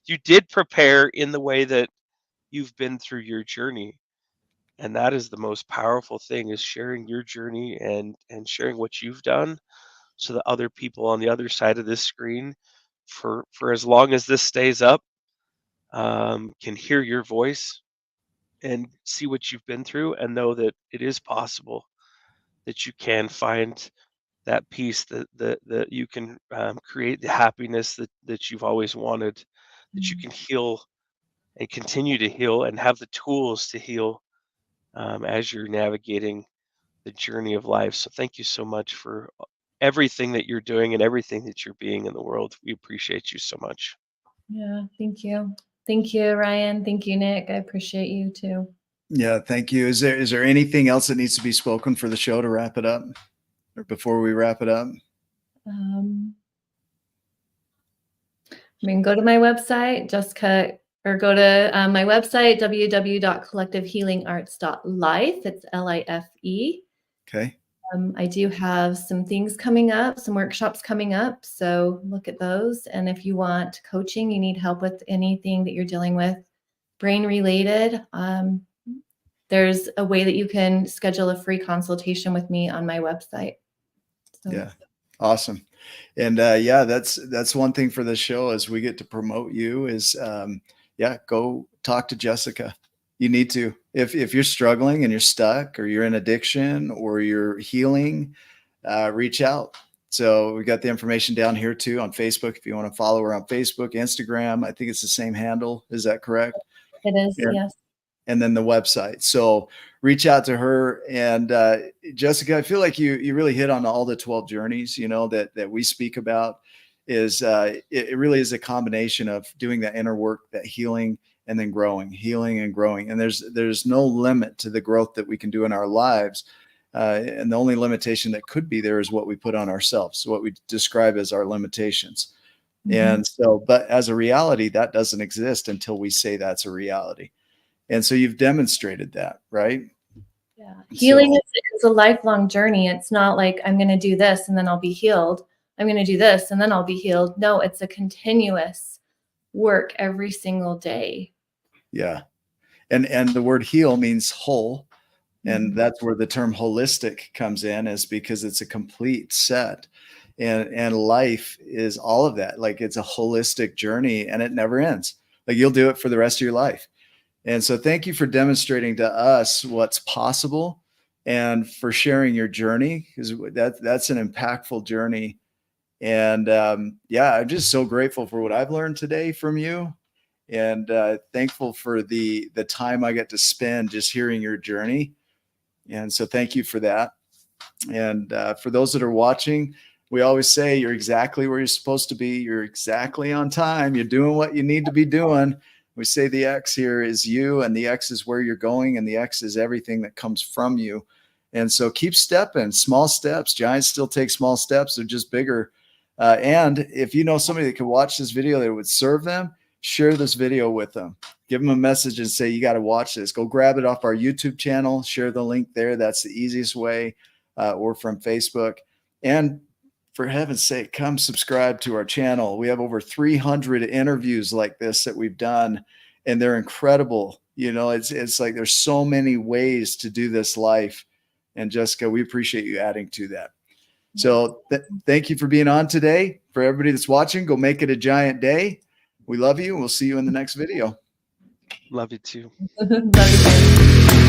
you did prepare in the way that you've been through your journey, and that is the most powerful thing, is sharing your journey and sharing what you've done, so that other people on the other side of this screen, for as long as this stays up, can hear your voice and see what you've been through and know that it is possible, that you can find that peace, that you can create the happiness that you've always wanted, that you Mm. can heal and continue to heal and have the tools to heal as you're navigating the journey of life. So thank you so much for everything that you're doing and everything that you're being in the world. We appreciate you so much. Yeah, thank you. Thank you, Ryan. Thank you, Nick. I appreciate you too. Yeah, thank you. Is there anything else that needs to be spoken for the show to wrap it up, or before we wrap it up? Um, I mean, go to my website, Jessica, or go to my website, www.collectivehealingarts.life. It's LIFE. Okay. I do have some things coming up, some workshops coming up. So look at those. And if you want coaching, you need help with anything that you're dealing with, brain related, there's a way that you can schedule a free consultation with me on my website. So. Yeah. Awesome. And yeah, that's one thing for this show, is we get to promote you, is yeah, go talk to Jessica. You need to. If you're struggling and you're stuck, or you're in addiction, or you're healing, reach out. So we got the information down here too on Facebook. If you want to follow her on Facebook, Instagram, I think it's the same handle. Is that correct? It is, Yeah. yes. And then the website. So reach out to her. And Jessica, I feel like you really hit on all the 12 journeys, you know, that we speak about. Is it really is a combination of doing that inner work, that healing, and then growing, healing and growing. And there's no limit to the growth that we can do in our lives. And the only limitation that could be there is what we put on ourselves, what we describe as our limitations. Mhm. And so, but as a reality, that doesn't exist until we say that's a reality. And so you've demonstrated that, right? Yeah. Healing So, is a lifelong journey. It's not like I'm going to do this and then I'll be healed. I'm going to do this and then I'll be healed. No, it's a continuous work every single day. yeah. And the word heal means whole. And Mhm. that's where the term holistic comes in, is because it's a complete set. And life is all of that. Like, it's a holistic journey, and it never ends. Like, you'll do it for the rest of your life. And so thank you for demonstrating to us what's possible, and for sharing your journey, because that's an impactful journey. And yeah, I'm just so grateful for what I've learned today from you, and thankful for the time I get to spend just hearing your journey. And so thank you for that. And for those that are watching, we always say you're exactly where you're supposed to be. You're exactly on time. You're doing what you need to be doing. We say the X here is you, and the X is where you're going, and the X is everything that comes from you. And so keep stepping, small steps. Giants still take small steps. They're just bigger. And if you know somebody that could watch this video that would serve them, share this video with them. Give them a message and say, you got to watch this. Go grab it off our YouTube channel. Share the link there. That's the easiest way, or from Facebook. And for heaven's sake, come subscribe to our channel. We have over 300 interviews like this that we've done, and they're incredible. You know, it's like there's so many ways to do this life. And Jessica, we appreciate you adding to that. So thank you for being on today. For everybody that's watching, go make it a giant day. We love you, and we'll see you in the next video. Love you too. Love you guys.